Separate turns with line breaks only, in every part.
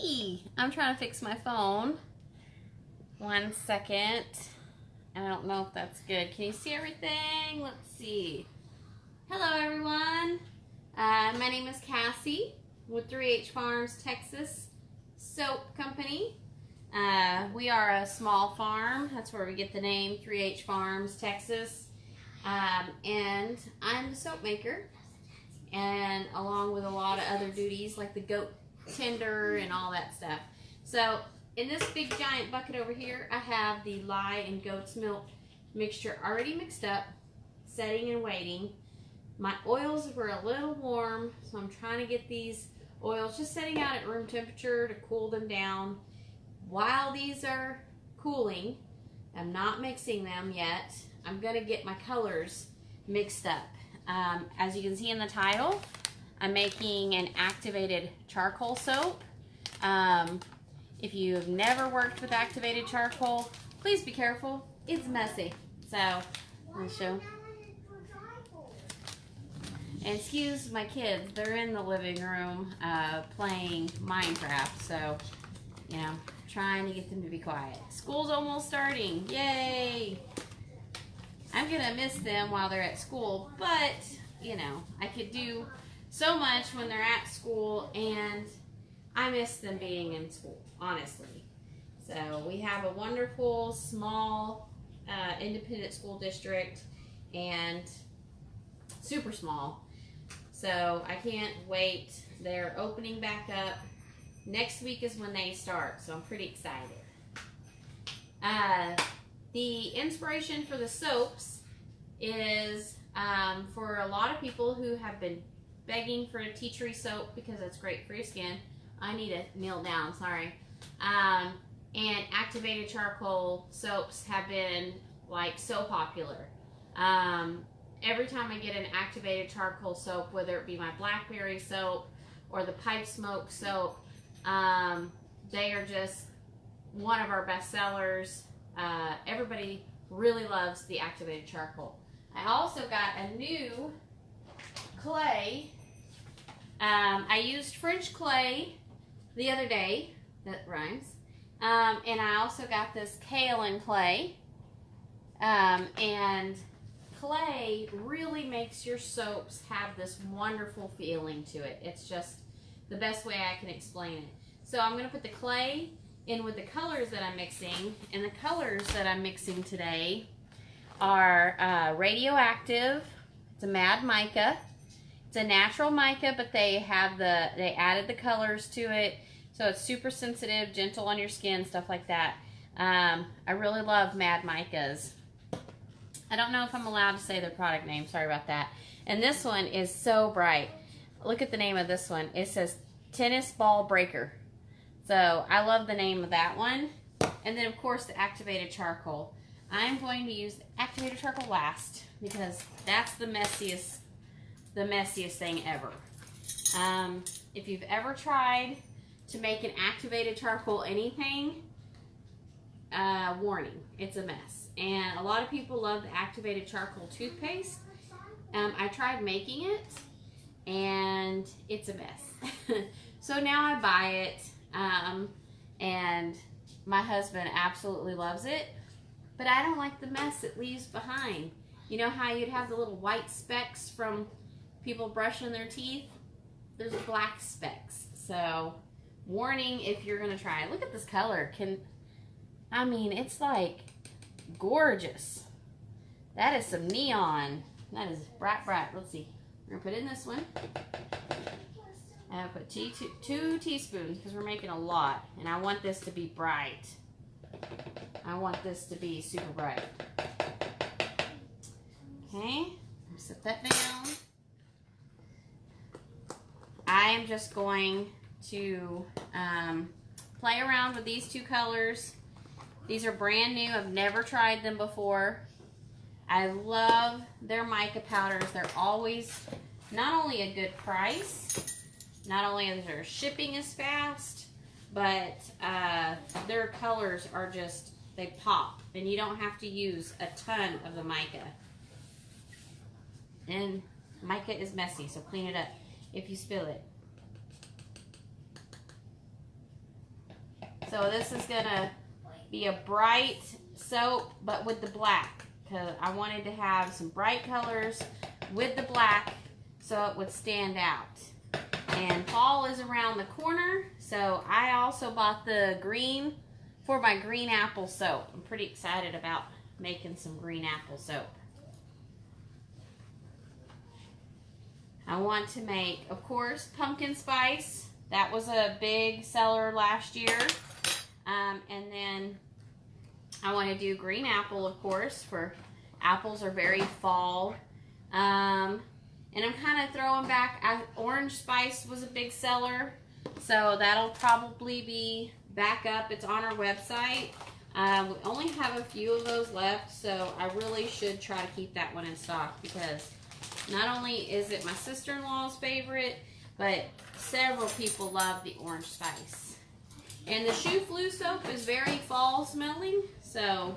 Hey, I'm trying to fix my phone. 1 second. I don't know if that's good. Can you see everything? Let's see. Hello, everyone. My name is Cassie with 3H Farms Texas Soap Company. We are a small farm. That's where we get the name 3H Farms Texas. And I'm the soap maker. And along with a lot of other duties like the goat tender and all that stuff. So in this big giant bucket over here, I have the lye and goat's milk mixture already mixed up, setting and waiting. My oils were a little warm, so I'm trying to get these oils just setting out at room temperature to cool them down. While these are cooling, I'm not mixing them yet. I'm gonna get my colors mixed up. As you can see in the title, I'm making an activated charcoal soap. If you've never worked with activated charcoal, please be careful. It's messy. So, let me show. And excuse my kids, they're in the living room playing Minecraft. So, you know, trying to get them to be quiet. School's almost starting. Yay! I'm gonna miss them while they're at school, but you know, I could do so much when they're at school, and I miss them being in school, honestly. So we have a wonderful small independent school district, and super small. So I can't wait. They're opening back up. Next week is when they start, so I'm pretty excited. The inspiration for the soaps is for a lot of people who have been begging for a tea tree soap because it's great for your skin. I need to kneel down, sorry. And activated charcoal soaps have been like so popular. Every time I get an activated charcoal soap, whether it be my blackberry soap or the pipe smoke soap, they are just one of our best sellers. Everybody really loves the activated charcoal. I also got a new clay. I used French clay the other day. That rhymes. And I also got this kaolin clay. And clay really makes your soaps have this wonderful feeling to it. It's just the best way I can explain it. So I'm going to put the clay in with the colors that I'm mixing, and the colors that I'm mixing today are radioactive. It's a mad mica. It's a natural mica, but they added the colors to it, so it's super sensitive, gentle on your skin, stuff like that. I really love mad micas. I don't know if I'm allowed to say their product name. Sorry about that. And this one is so bright. Look at the name of this one. It says Tennis Ball Breaker. So I love the name of that one. And then of course the activated charcoal. I'm going to use the activated charcoal last because that's the messiest thing ever. If you've ever tried to make an activated charcoal anything, warning, it's a mess. And a lot of people love the activated charcoal toothpaste. I tried making it and it's a mess. So now I buy it. And my husband absolutely loves it, but I don't like the mess it leaves behind. You know how you'd have the little white specks from people brushing their teeth? There's black specks. So warning if you're gonna try it. Look at this color. I mean, it's like gorgeous. That is some neon. That is bright, bright. Let's see. We're gonna put in this one. I put 2 teaspoons because we're making a lot, and I want this to be bright. I want this to be super bright. Okay, set that down. I am just going to play around with these 2 colors. These are brand new. I've never tried them before. I love their mica powders. They're always not only a good price, not only is their shipping is fast, but their colors are just, they pop. And you don't have to use a ton of the mica. And mica is messy, so clean it up if you spill it. So this is gonna be a bright soap, but with the black, because I wanted to have some bright colors with the black so it would stand out. And fall is around the corner, so I also bought the green for my green apple soap. I'm pretty excited about making some green apple soap. I want to make, of course, pumpkin spice. That was a big seller last year. And then I want to do green apple, of course, for apples are very fall. And I'm kind of throwing back, orange spice was a big seller, so that'll probably be back up. It's on our website. We only have a few of those left, so I really should try to keep that one in stock, because not only is it my sister-in-law's favorite, but several people love the orange spice. And the Shoe Flu soap is very fall smelling, so,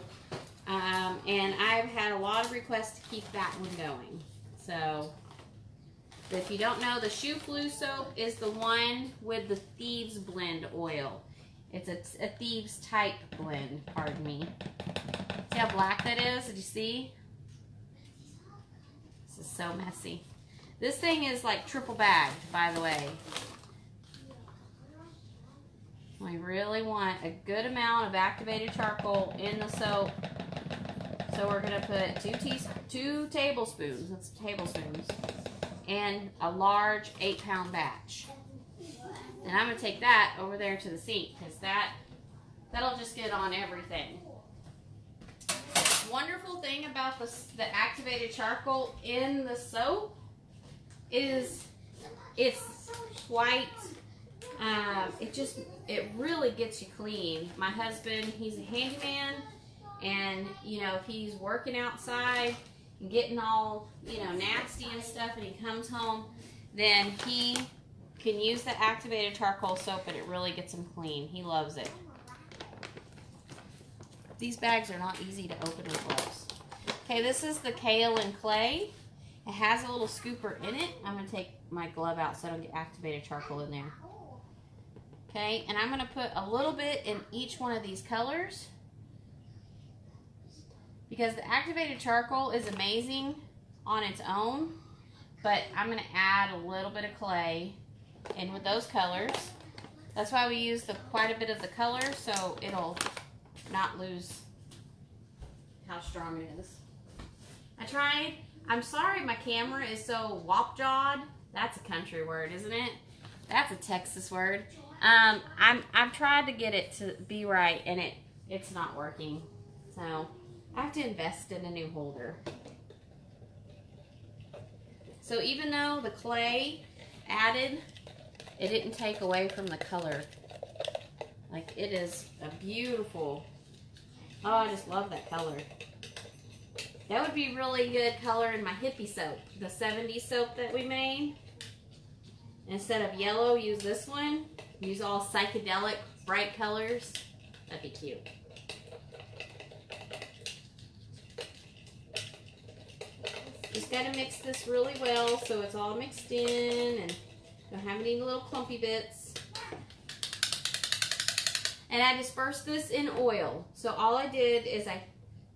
and I've had a lot of requests to keep that one going. So, if you don't know, the Shoe Flu soap is the one with the Thieves Blend oil. It's a Thieves type blend, pardon me. See how black that is? Did you see? This is so messy. This thing is like triple bagged, by the way. We really want a good amount of activated charcoal in the soap. So we're going to put 2 tablespoons, that's tablespoons, and a large 8-pound batch. And I'm going to take that over there to the sink, because that'll just get on everything. Wonderful thing about the activated charcoal in the soap is it's white. It really gets you clean. My husband, he's a handyman, and you know, if he's working outside and getting all, you know, nasty and stuff, and he comes home, then he can use the activated charcoal soap, and it really gets him clean. He loves it. These bags are not easy to open with gloves. Okay, this is the kale and clay. It has a little scooper in it. I'm going to take my glove out so I don't get activated charcoal in there. Okay, and I'm going to put a little bit in each one of these colors, because the activated charcoal is amazing on its own, but I'm going to add a little bit of clay in with those colors. That's why we use quite a bit of the color, so it'll not lose how strong it is. I'm sorry my camera is so wop-jawed. That's a country word, isn't it? That's a Texas word. I've tried to get it to be right, and it's not working. So I have to invest in a new holder. So even though the clay added, it didn't take away from the color. Like, it is a beautiful, oh, I just love that color. That would be really good color in my hippie soap, the 70s soap that we made. Instead of yellow, use this one. Use all psychedelic, bright colors. That'd be cute. Just gotta mix this really well so it's all mixed in and don't have any little clumpy bits. And I dispersed this in oil. So all I did is I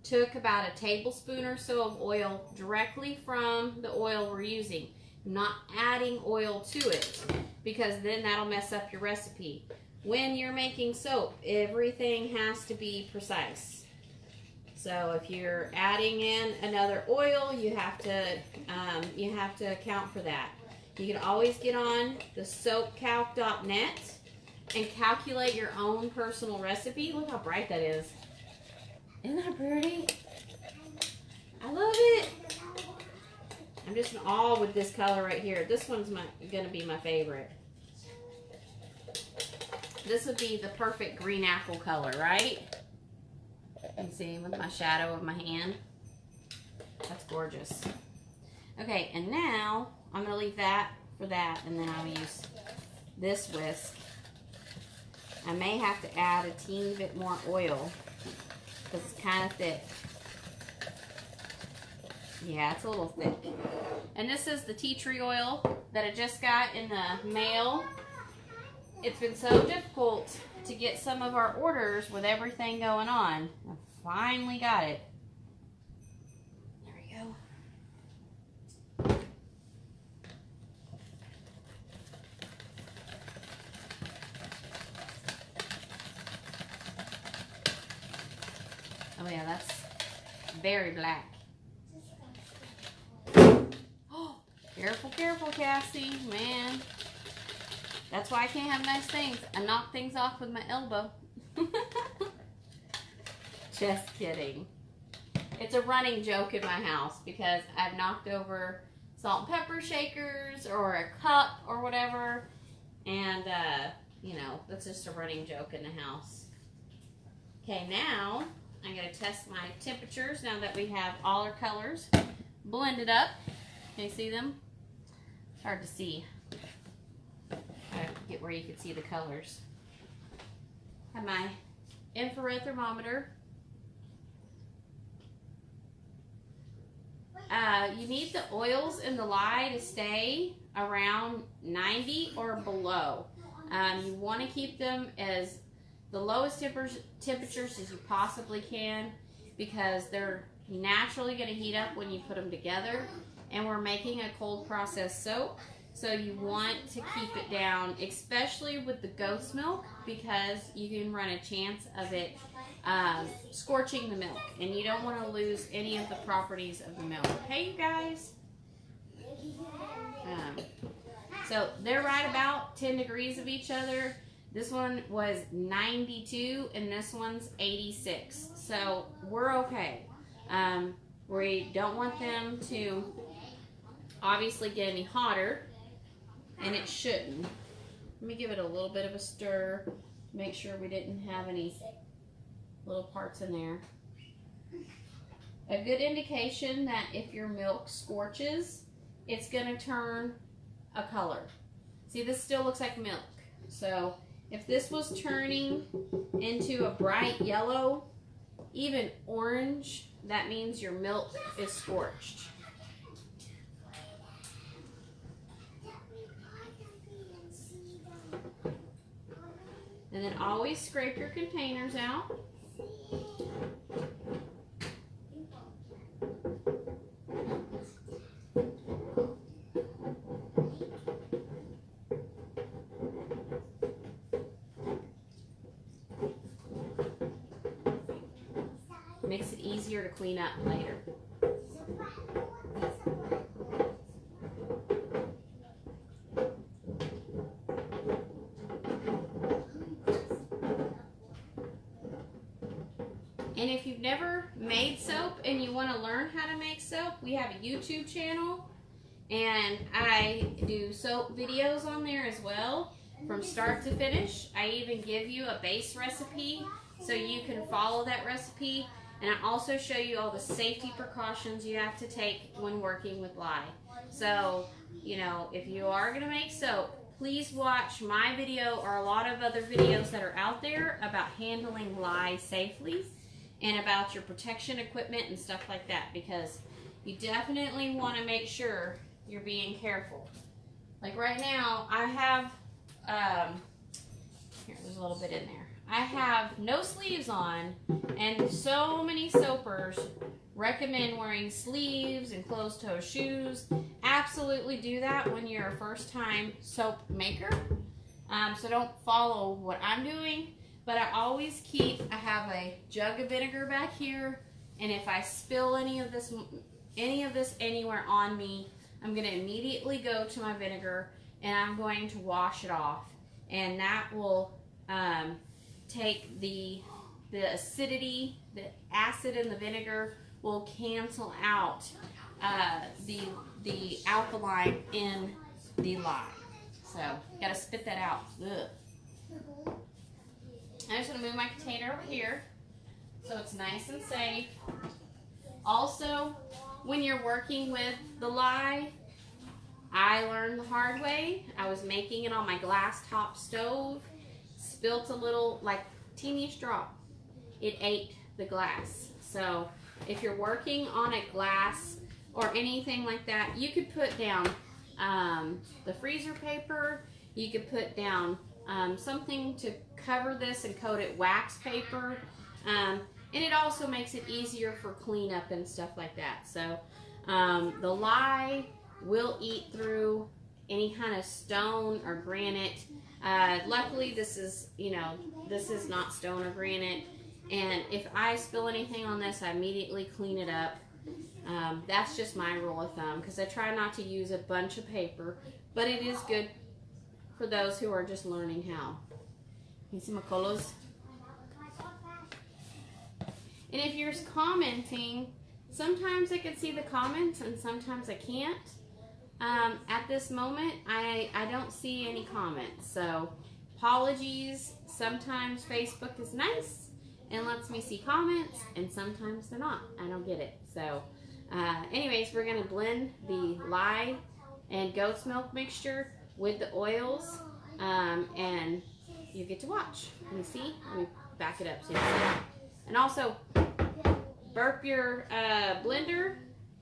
took about a tablespoon or so of oil directly from the oil we're using. I'm not adding oil to it, because then that'll mess up your recipe. When you're making soap, everything has to be precise. So if you're adding in another oil, you have to account for that. You can always get on the soapcalc.net and calculate your own personal recipe. Look how bright that is. Isn't that pretty? I love it. I'm just in awe with this color right here. This one's gonna be my favorite. This would be the perfect green apple color, right? You can see with my shadow of my hand. That's gorgeous. Okay, and now I'm gonna leave that for that, and then I'll use this whisk. I may have to add a teeny bit more oil, because it's kind of thick. Yeah, it's a little thick. And this is the tea tree oil that I just got in the mail. it's been so difficult to get some of our orders with everything going on. I finally got it. There we go. Oh yeah, that's very black. Oh, careful, careful, Cassie, man. That's why I can't have nice things. I knock things off with my elbow. Just kidding. It's a running joke in my house because I've knocked over salt and pepper shakers or a cup or whatever. And, you know, that's just a running joke in the house. Okay, now I'm going to test my temperatures now that we have all our colors blended up. Can you see them? It's hard to see. Get where you can see the colors. Have my infrared thermometer. You need the oils in the lye to stay around 90 or below. You want to keep them as the lowest temperatures as you possibly can because they're naturally going to heat up when you put them together. And we're making a cold process soap. So you want to keep it down, especially with the goat's milk, because you can run a chance of it scorching the milk. And you don't want to lose any of the properties of the milk. Okay, you guys? So they're right about 10 degrees of each other. This one was 92 and this one's 86. So we're okay. We don't want them to obviously get any hotter. And it shouldn't. Let me give it a little bit of a stir. Make sure we didn't have any little parts in there. A good indication that if your milk scorches, it's going to turn a color. See, this still looks like milk. So if this was turning into a bright yellow, even orange, that means your milk is scorched. And then always scrape your containers out. Makes it easier to clean up later. And if you've never made soap and you want to learn how to make soap, we have a YouTube channel and I do soap videos on there as well from start to finish. I even give you a base recipe so you can follow that recipe, and I also show you all the safety precautions you have to take when working with lye. So, you know, if you are going to make soap, please watch my video or a lot of other videos that are out there about handling lye safely and about your protection equipment and stuff like that, because you definitely want to make sure you're being careful. Like right now, I have, here, there's a little bit in there. I have no sleeves on, and so many soapers recommend wearing sleeves and closed-toe shoes. Absolutely do that when you're a first-time soap maker. So don't follow what I'm doing. But I always I have a jug of vinegar back here, and if I spill any of this anywhere on me, I'm going to immediately go to my vinegar and I'm going to wash it off, and that will take the acidity, the acid in the vinegar will cancel out the alkaline in the lye. So got to spit that out. Ugh. I'm just going to move my container over here so it's nice and safe. Also, when you're working with the lye, I learned the hard way. I was making it on my glass top stove, spilt a little, like teeniest drop. It ate the glass. So if you're working on a glass or anything like that, you could put down the freezer paper, you could put down something to cover this and coat it wax paper. And it also makes it easier for cleanup and stuff like that. So the lye will eat through any kind of stone or granite. Luckily this is, this is not stone or granite. And if I spill anything on this, I immediately clean it up. That's just my rule of thumb, because I try not to use a bunch of paper, but it is good for those who are just learning how. You see my colors? And if you're commenting, sometimes I can see the comments and sometimes I can't. At this moment, I don't see any comments, so apologies. Sometimes Facebook is nice and lets me see comments, and sometimes they're not. I don't get it. So anyways, we're going to blend the lye and goat's milk mixture with the oils, and you get to watch. Let me see. Let me back it up so you can see. And also, burp your blender,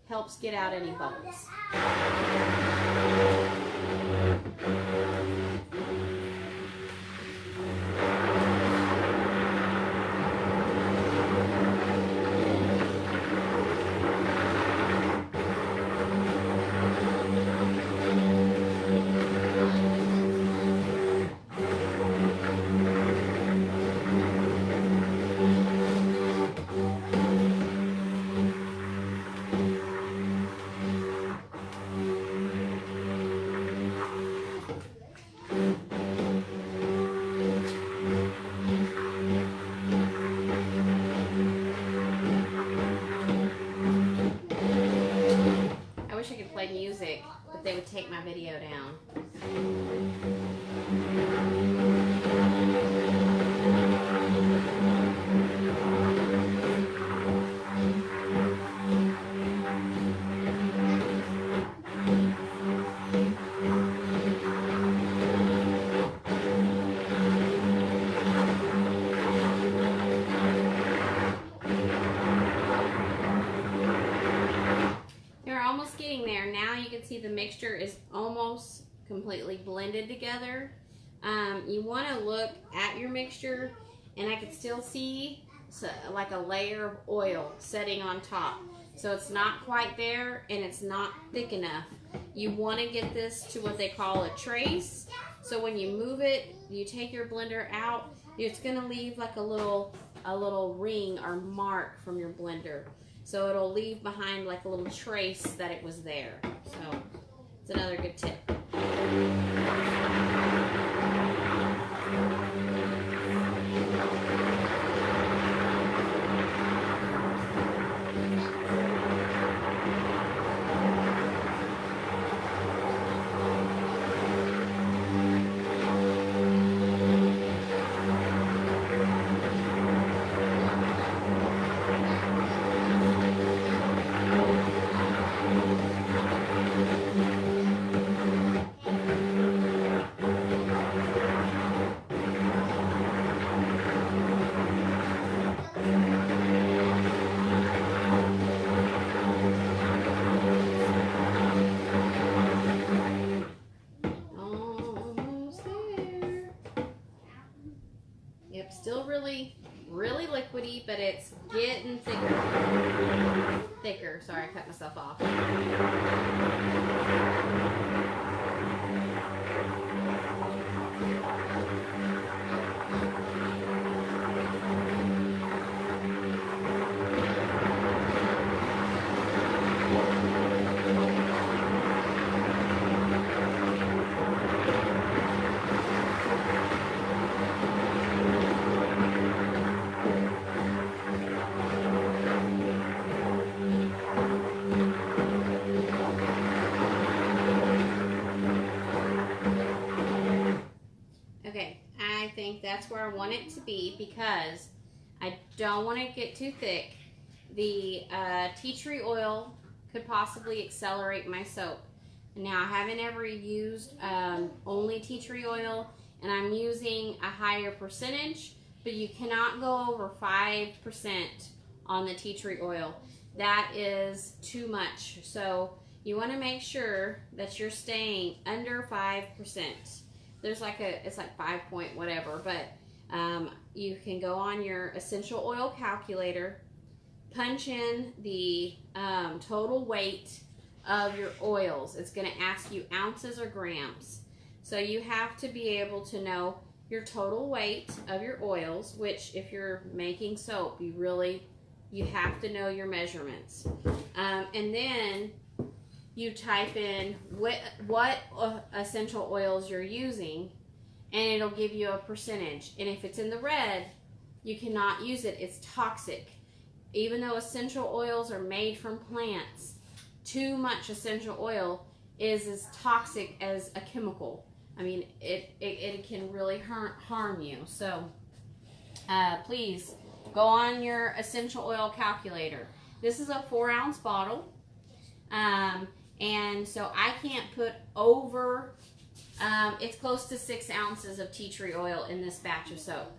helps get out any bubbles. Music, but they would take my video down. There now, you can see the mixture is almost completely blended together. You want to look at your mixture, and I can still see like a layer of oil setting on top, so it's not quite there and it's not thick enough. You want to get this to what they call a trace, so when you move it, you take your blender out, it's going to leave like a little ring or mark from your blender. So it'll leave behind like a little trace that it was there. So it's another good tip. Still really liquidy, but it's getting thicker. Sorry, I cut myself off. That's where I want it to be, because I don't want to get too thick. The tea tree oil could possibly accelerate my soap. Now, I haven't ever used only tea tree oil, and I'm using a higher percentage, but you cannot go over 5% on the tea tree oil. That is too much. So you want to make sure that you're staying under 5%. There's like it's like 5 point whatever, but you can go on your essential oil calculator, punch in the total weight of your oils. It's going to ask you ounces or grams. So you have to be able to know your total weight of your oils, which if you're making soap, you have to know your measurements. And then you type in what essential oils you're using, and it'll give you a percentage. And if it's in the red, you cannot use it. It's toxic. Even though essential oils are made from plants, too much essential oil is as toxic as a chemical. I mean, it can really harm you. So please go on your essential oil calculator. This is a 4-ounce bottle. And so I can't put over, it's close to 6 ounces of tea tree oil in this batch of soap.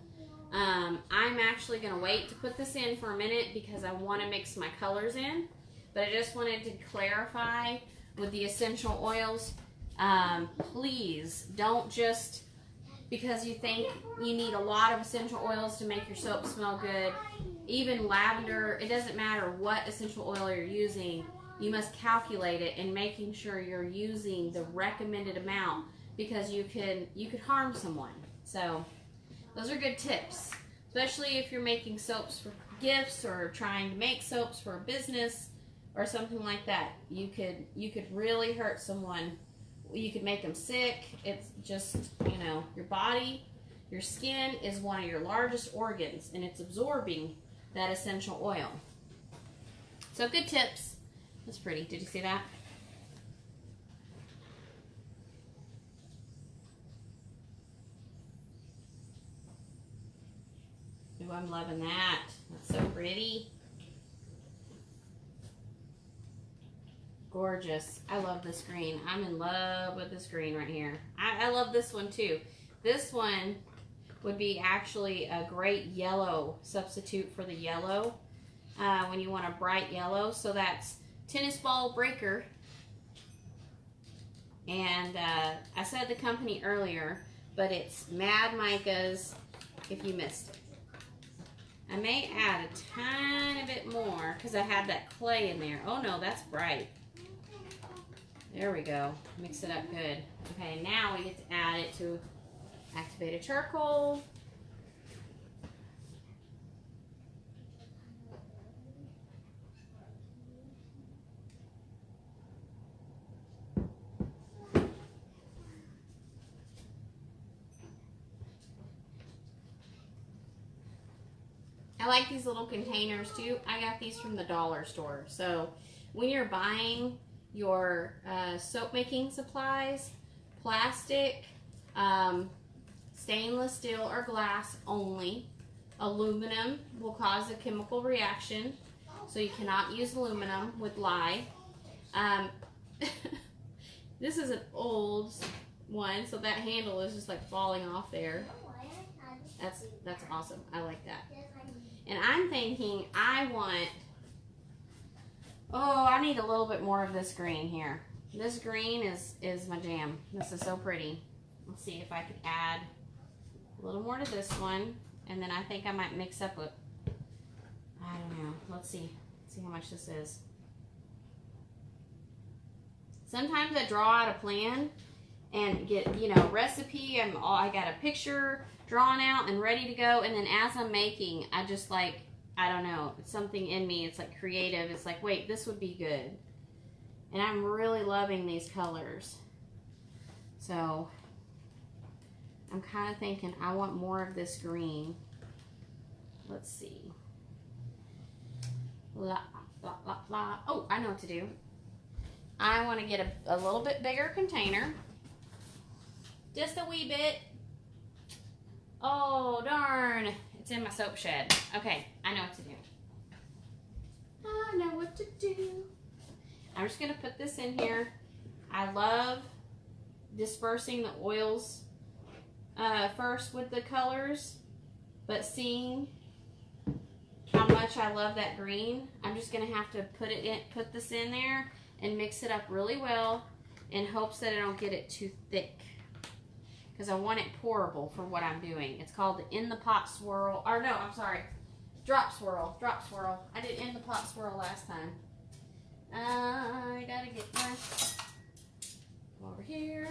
I'm actually going to wait to put this in for a minute because I want to mix my colors in. But I just wanted to clarify with the essential oils, please don't just, because you think you need a lot of essential oils to make your soap smell good, even lavender, it doesn't matter what essential oil you're using, you must calculate it and making sure you're using the recommended amount, because you could harm someone. So those are good tips, especially if you're making soaps for gifts or trying to make soaps for a business or something like that. You could really hurt someone. You could make them sick. It's just, your body, your skin is one of your largest organs, and it's absorbing that essential oil. So good tips. That's pretty. Did you see that? Ooh, I'm loving that. That's so pretty. Gorgeous. I love this green. I'm in love with this green right here. I love this one too. This one would be actually a great yellow substitute for the yellow when you want a bright yellow. So that's Tennis Ball Breaker. And I said the company earlier, but it's Mad Micah's, if you missed it. I may add a tiny bit more because I had that clay in there. Oh no, that's bright. There we go. Mix it up good. Okay, now we get to add it to activated charcoal. I like these little containers too. I got these from the dollar store. So when you're buying your soap making supplies, plastic, stainless steel or glass only. Aluminum will cause a chemical reaction, so you cannot use aluminum with lye. This is an old one, so that handle is just like falling off there. That's awesome. I like that. And I'm thinking I need a little bit more of this green here. This green is my jam. This is so pretty. Let's see if I could add a little more to this one. And then I think I might mix up with, I don't know. Let's see. See how much this is. Sometimes I draw out a plan and get, recipe. I got a picture drawn out and ready to go. And then as I'm making, I just like, I don't know, it's something in me. It's like creative. It's like, wait, this would be good. And I'm really loving these colors. So I'm kind of thinking I want more of this green. Let's see. Oh, I know what to do. I want to get a little bit bigger container. Just a wee bit. Oh, darn. It's in my soap shed. Okay, I know what to do. I know what to do. I'm just going to put this in here. I love dispersing the oils first with the colors, but seeing how much I love that green, I'm just going to have to put this in there and mix it up really well in hopes that I don't get it too thick. because I want it pourable for what I'm doing. It's called the In the Pot Swirl, or no, I'm sorry, Drop Swirl. Drop Swirl. I did In the Pot Swirl last time. I gotta get my over here.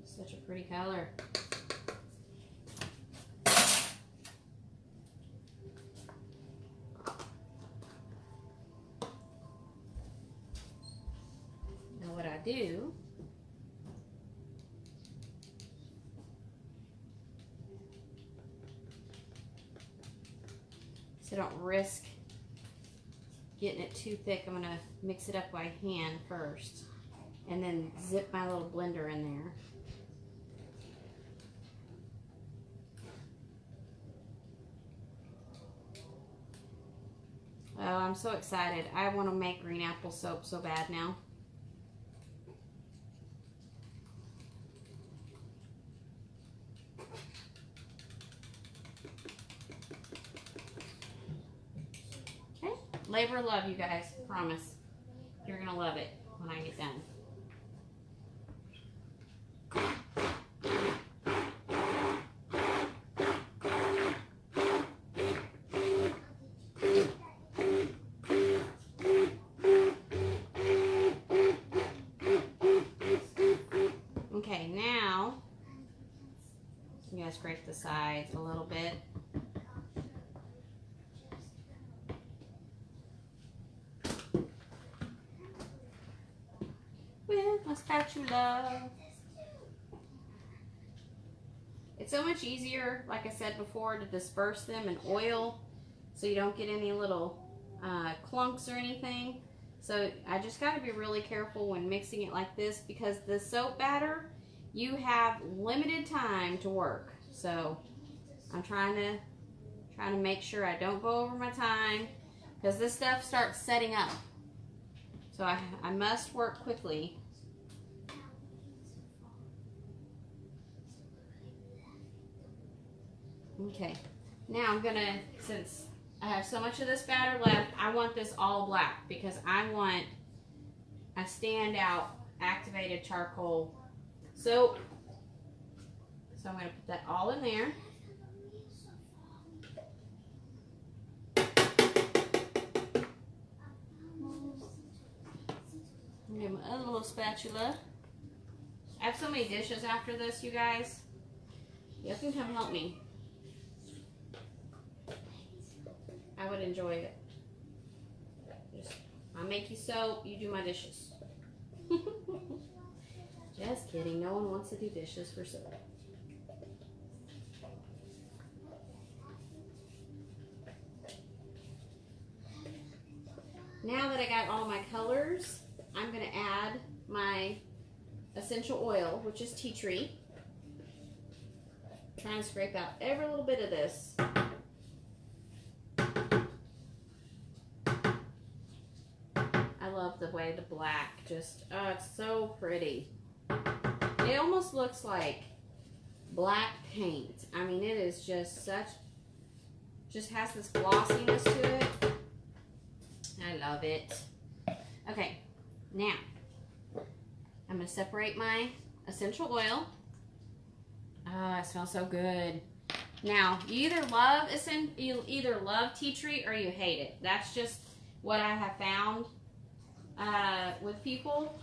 Such a pretty color. Now what I do so I don't risk getting it too thick, I'm gonna mix it up by hand first and then zip my little blender in there. Oh, I'm so excited. I want to make green apple soap so bad now. Okay. Labor of love, you guys. Promise. You're going to love it when I get done. Okay, now I'm going to scrape the sides a little bit. With my spatula. It's so much easier, like I said before, to disperse them in oil so you don't get any little clumps or anything. So I just got to be really careful when mixing it like this, because the soap batter, you have limited time to work. So I'm trying to make sure I don't go over my time, because this stuff starts setting up. So I must work quickly. Okay, now I'm gonna, since I have so much of this batter left, I want this all black because I want a standout activated charcoal soap. So I'm going to put that all in there. Get my other little spatula. I have so many dishes after this, you guys. You can come help me. I would enjoy it. I'll make you soap, you do my dishes. Just kidding, no one wants to do dishes for soap. Now that I got all my colors, I'm going to add my essential oil, which is tea tree. Trying to scrape out every little bit of this. I love the way the black just, oh, it's so pretty. It almost looks like black paint. I mean, it is just such, just has this glossiness to it. I love it. Okay, now I'm going to separate my essential oil. Oh, it smells so good. Now, you either love tea tree or you hate it. That's just what I have found with people.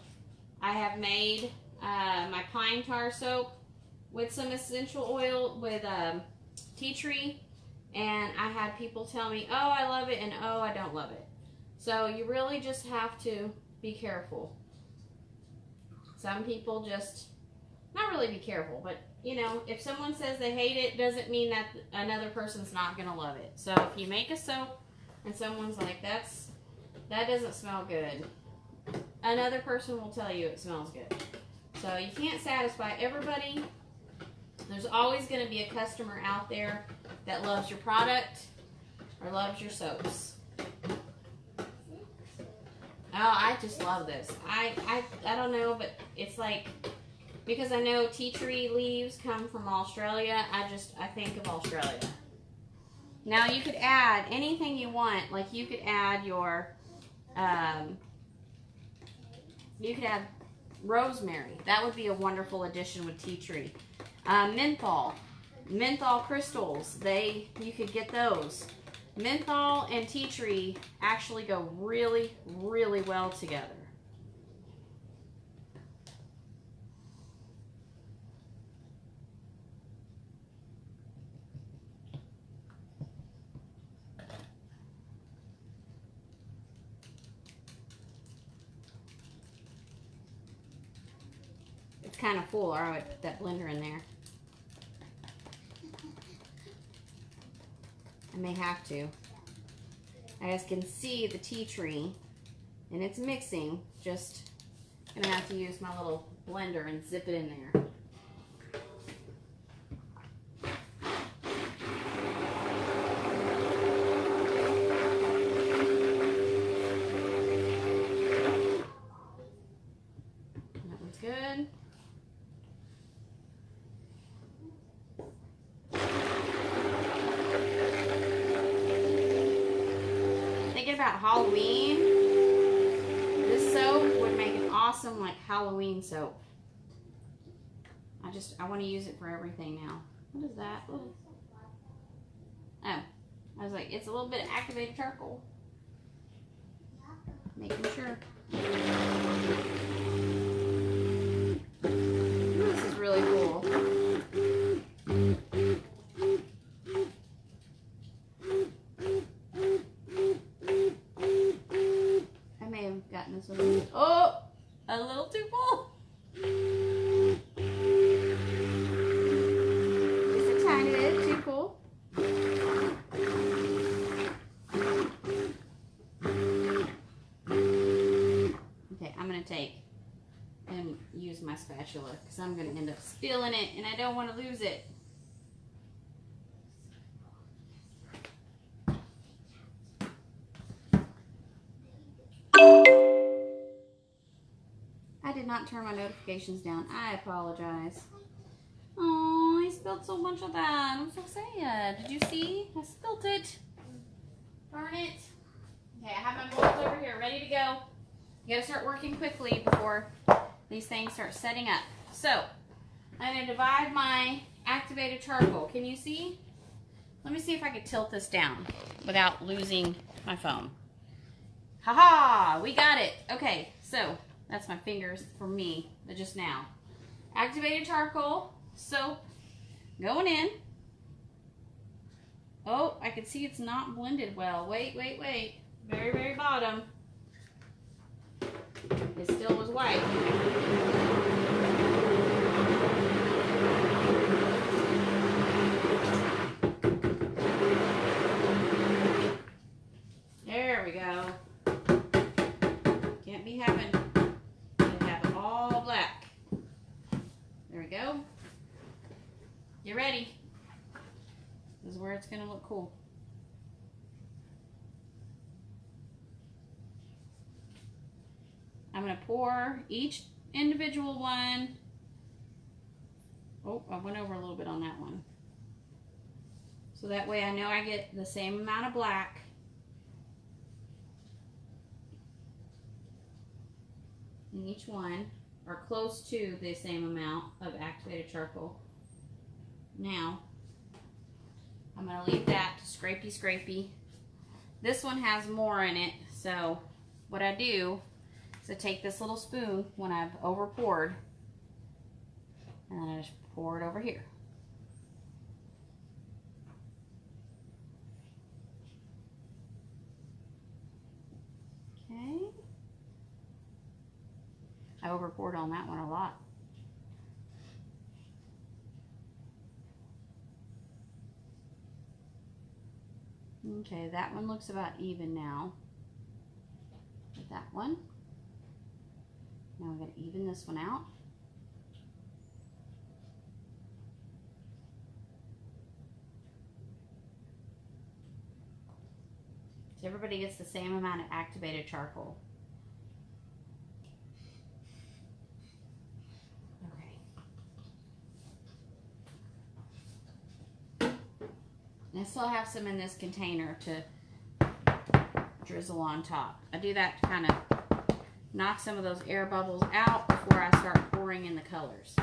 I have made my pine tar soap with some essential oil with tea tree, and I had people tell me, oh, I love it, and oh, I don't love it. So you really just have to be careful. Some people just, not really be careful, but you know, if someone says they hate it, doesn't mean that another person's not gonna love it. So if you make a soap and someone's like, that doesn't smell good, another person will tell you it smells good. So you can't satisfy everybody. There's always gonna be a customer out there that loves your product or loves your soaps. Oh, I just love this. I don't know, but it's like because I know tea tree leaves come from Australia, I think of Australia. Now you could add anything you want. Like you could add your, you could add rosemary. That would be a wonderful addition with tea tree. Menthol crystals. You could get those. Menthol and tea tree actually go really, really well together. It's kind of full. I would put that blender in there. I may have to. I guys can see the tea tree and it's mixing. Just gonna have to use my little blender and zip it in there. That one's good. About Halloween, this soap would make an awesome like Halloween soap. I want to use it for everything now. What is that? Oh, I was like, it's a little bit of activated charcoal. Making sure. This is really cool. This one. Oh, a little too full. Just a tiny bit too full. Okay, I'm gonna take and use my spatula because I'm gonna end up spilling it and I don't want to lose it. I did not turn my notifications down. I apologize. Oh, I spilled so much of that. I'm so sad. Did you see? I spilled it. Darn it. Okay, I have my molds over here ready to go. You gotta start working quickly before these things start setting up. So, I'm gonna divide my activated charcoal. Can you see? Let me see if I can tilt this down without losing my phone. Haha, we got it. Okay, so that's my fingers for me, but just now. Activated charcoal, soap, going in. Oh, I can see it's not blended well. Wait. Very, very bottom. It still was white. There we go. Can't be having it all black. There we go. You ready? This is where it's gonna look cool. I'm gonna pour each individual one. Oh, I went over a little bit on that one. So that way I know I get the same amount of black. In each one, or close to the same amount of activated charcoal. Now, I'm gonna leave that to scrapey. This one has more in it, so what I do is I take this little spoon when I've over poured, and then I just pour it over here. Okay. I over poured on that one a lot. Okay, that one looks about even now with that one. Now I'm going to even this one out. So everybody gets the same amount of activated charcoal. Okay. still have some in this container to drizzle on top. I do that to kind of knock some of those air bubbles out before I start pouring in the colors.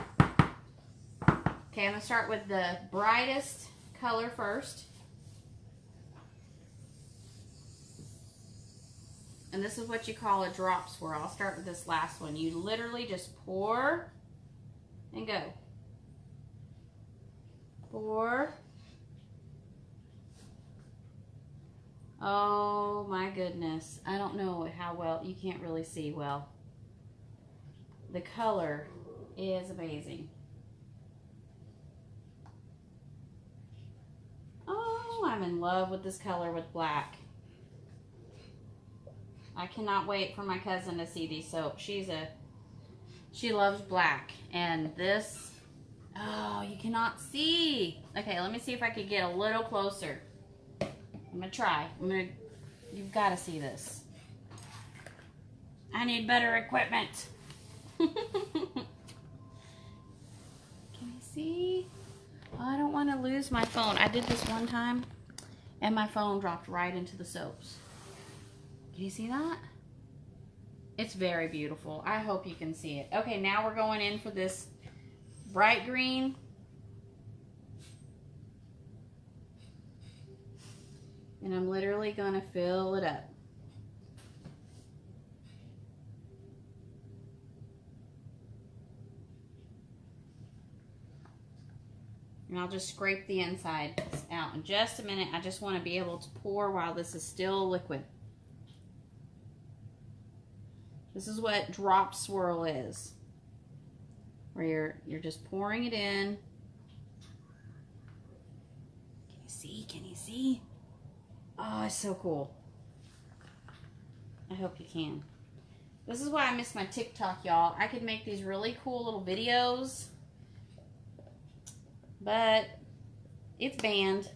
Okay, I'm going to start with the brightest color first. And this is what you call a drop swirl. I'll start with this last one. You literally just pour and go. Pour. Oh my goodness. I don't know how well, you can't really see well. The color is amazing. Oh, I'm in love with this color with black. I cannot wait for my cousin to see these soaps. She loves black. And this, oh, you cannot see. Okay, let me see if I could get a little closer. I'm gonna try. You've got to see this. I need better equipment. Can you see? Oh, I don't want to lose my phone. I did this one time and my phone dropped right into the soaps. Can you see that? It's very beautiful. I hope you can see it. Okay, now we're going in for this bright green. And I'm literally going to fill it up. And I'll just scrape the inside out in just a minute. I just want to be able to pour while this is still liquid. This is what drop swirl is. Where you're just pouring it in. Can you see? Can you see? Oh, it's so cool. I hope you can. This is why I miss my TikTok, y'all. I could make these really cool little videos, but it's banned.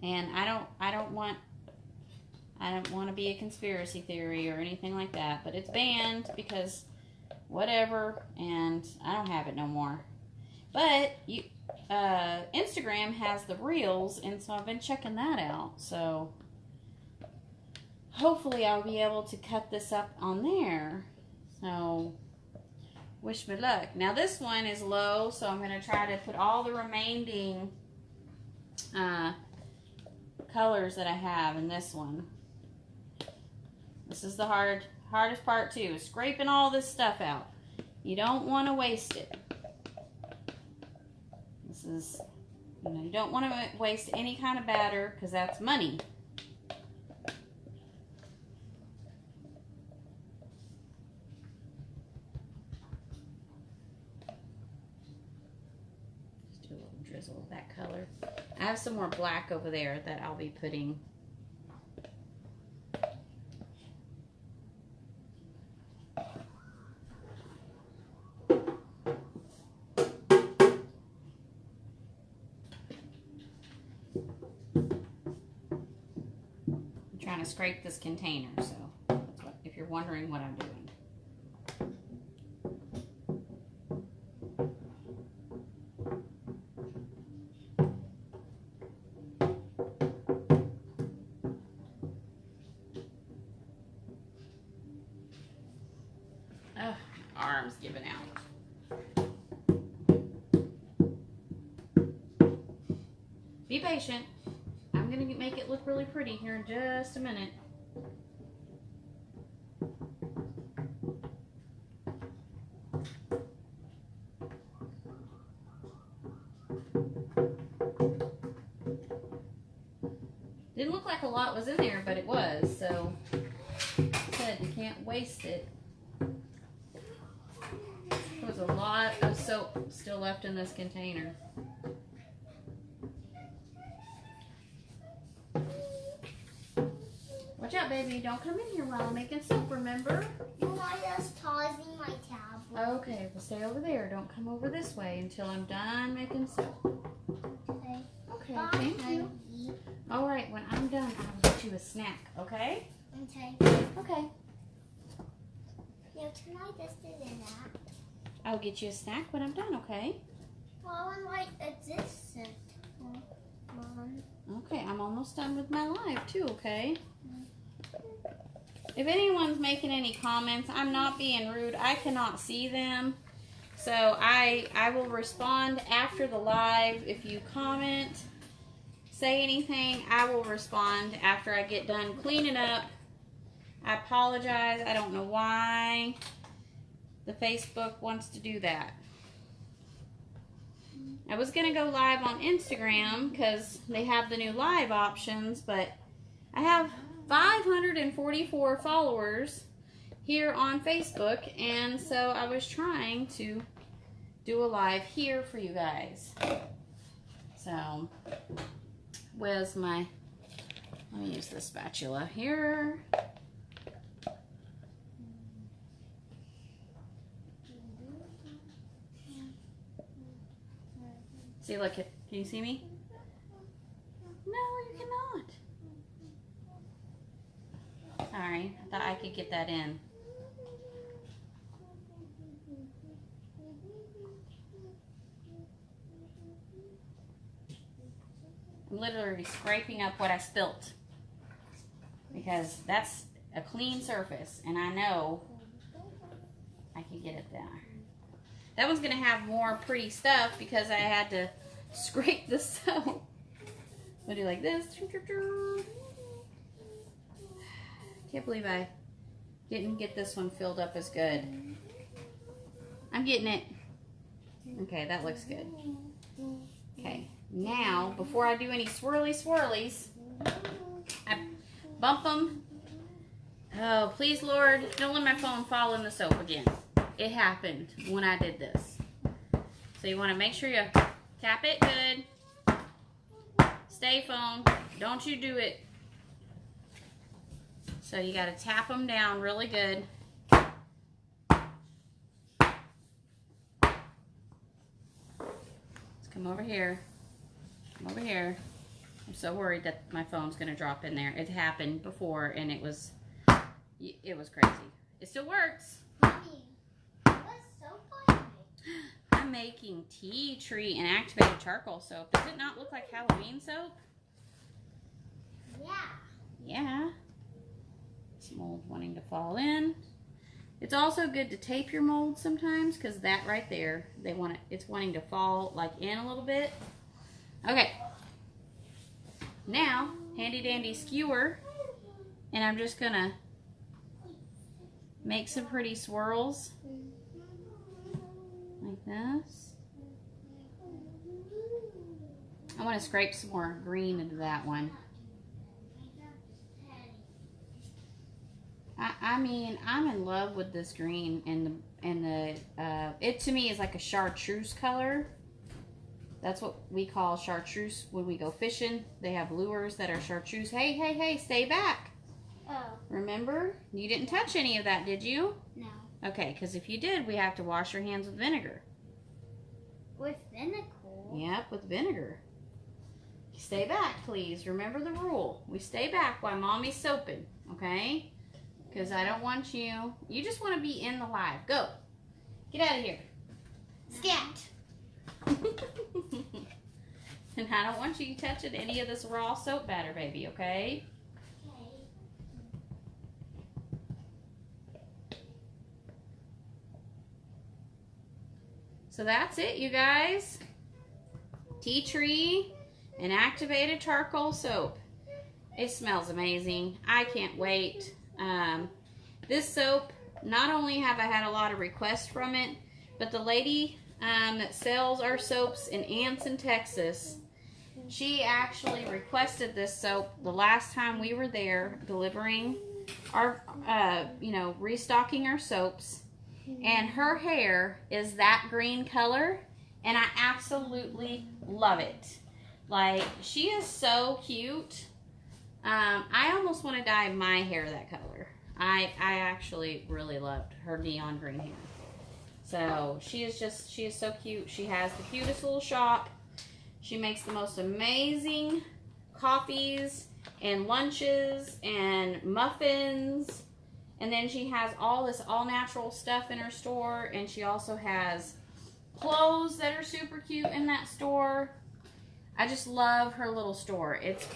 And I don't want to be a conspiracy theory or anything like that, but it's banned because whatever, and I don't have it no more. But Instagram has the reels, and so I've been checking that out. So hopefully I'll be able to cut this up on there. So wish me luck. Now this one is low, so I'm going to try to put all the remaining colors that I have in this one. This is the hardest part too, is scraping all this stuff out. You don't want to waste it. This is, you don't want to waste any kind of batter because that's money. Just do a little drizzle of that color. I have some more black over there that I'll be putting. To scrape this container, so that's what, if you're wondering what I'm doing. Oh, my arm's giving out. Be patient. I'm going to make it look really pretty here in just a minute. Didn't look like a lot was in there, but it was, so like I said, you can't waste it. There's a lot of soap still left in this container. Watch out, baby. Don't come in here while I'm making soap, remember?
No, I just tossing my tablet.
Okay, well stay over there. Don't come over this way until I'm done making soap.
Okay.
Okay, thank you. All right, when I'm done, I'll get you a snack, okay?
Okay.
Okay.
Yeah, can I just do that?
I'll get you a snack when I'm done, okay?
Well, I would like a dessert for
Okay, I'm almost done with my live too, okay? If anyone's making any comments, I'm not being rude. I cannot see them. So I will respond after the live. If you comment, say anything, I will respond after I get done cleaning up. I apologize. I don't know why the Facebook wants to do that. I was going to go live on Instagram because they have the new live options, but I have 544 followers here on Facebook, and so I was trying to do a live here for you guys. So, where's my, let me use the spatula here. See, look, can you see me? No, you cannot. Sorry, I thought I could get that in. I'm literally scraping up what I spilt because that's a clean surface, and I know I can get it there. That one's going to have more pretty stuff because I had to scrape the soap. I'll do like this. Can't believe I didn't get this one filled up as good. I'm getting it. Okay, that looks good. Okay, now, before I do any swirlies, I bump them. Oh, please, Lord, don't let my phone fall in the soap again. It happened when I did this. So you want to make sure you tap it good. Stay phone. Don't you do it. So you got to tap them down really good. Let's come over here. Come over here. I'm so worried that my phone's going to drop in there. It happened before and it was crazy. It still works. I'm making tea tree and activated charcoal soap. Does it not look like Halloween soap?
Yeah.
Yeah. This mold wanting to fall in. It's also good to tape your mold sometimes because that right there, it's wanting to fall like in a little bit. Okay. Now, handy dandy skewer, and I'm just gonna make some pretty swirls. Like this. I want to scrape some more green into that one. I mean, I'm in love with this green, and it to me is like a chartreuse color. That's what we call chartreuse when we go fishing. They have lures that are chartreuse. Hey, hey, hey, stay back.
Oh.
Remember? You didn't touch any of that, did you?
No.
Okay, because if you did, we have to wash your hands with vinegar.
With vinegar?
Yep, with vinegar. Stay back, please. Remember the rule. We stay back while Mommy's soaping, okay? Because I don't want you... You just want to be in the live. Go. Get out of here.
Scat.
And I don't want you touching any of this raw soap batter, baby, okay? So that's it, you guys. Tea tree and activated charcoal soap. It smells amazing. I can't wait. This soap, not only have I had a lot of requests from it, but the lady that sells our soaps in Anson, Texas, she actually requested this soap the last time we were there delivering our, restocking our soaps. And her hair is that green color, and I absolutely love it. Like, she is so cute. I almost want to dye my hair that color. I actually really loved her neon green hair. So she is so cute. She has the cutest little shop. She makes the most amazing coffees and lunches and muffins. And then she has all this all-natural stuff in her store. And she also has clothes that are super cute in that store. I just love her little store. It's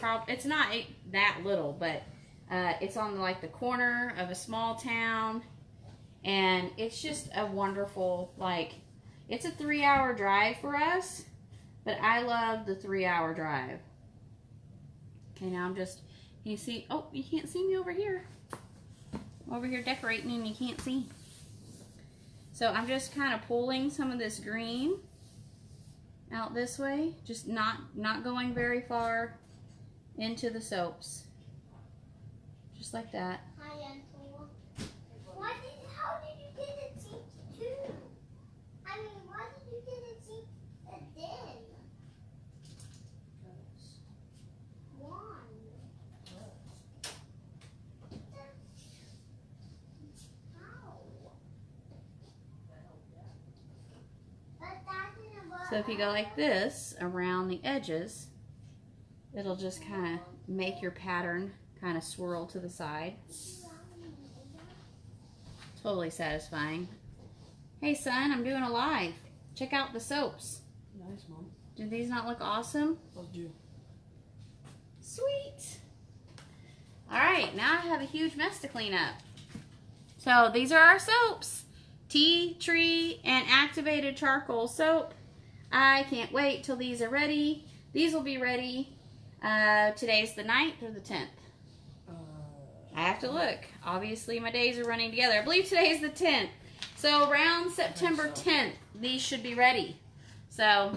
not that little, but it's on like the corner of a small town, and it's just a wonderful, like, it's a 3-hour drive for us, but I love the 3-hour drive. Okay, now I'm just, you see, oh, you can't see me over here. I'm over here decorating and you can't see. So I'm just kind of pulling some of this green out this way, just not going very far into the soaps. Just like that.
Hi, Angela. How did you get it synced too? I mean, why did you get it synced again? Why? How? But that didn't work.
So if you go like this around the edges, it'll just kind of make your pattern kind of swirl to the side. Totally satisfying. Hey son, I'm doing a live. Check out the soaps.
Nice, Mom.
Do these not look awesome?
Those do.
Sweet. Alright, now I have a huge mess to clean up. So these are our soaps. Tea tree and activated charcoal soap. I can't wait till these are ready. These will be ready. Today's the 9th or the 10th. I have to look. Obviously, my days are running together. I believe today is the 10th. So around September 10th, these should be ready. So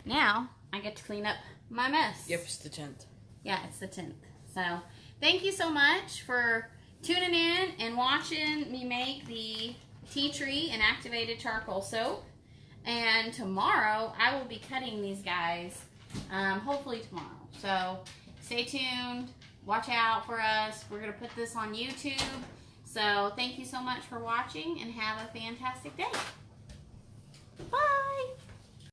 now I get to clean up my mess.
Yep, it's the 10th.
Yeah, it's the 10th. So thank you so much for tuning in and watching me make the tea tree and activated charcoal soap. And tomorrow I will be cutting these guys, hopefully tomorrow. So stay tuned. Watch out for us. We're going to put this on YouTube. So thank you so much for watching and have a fantastic day. Bye.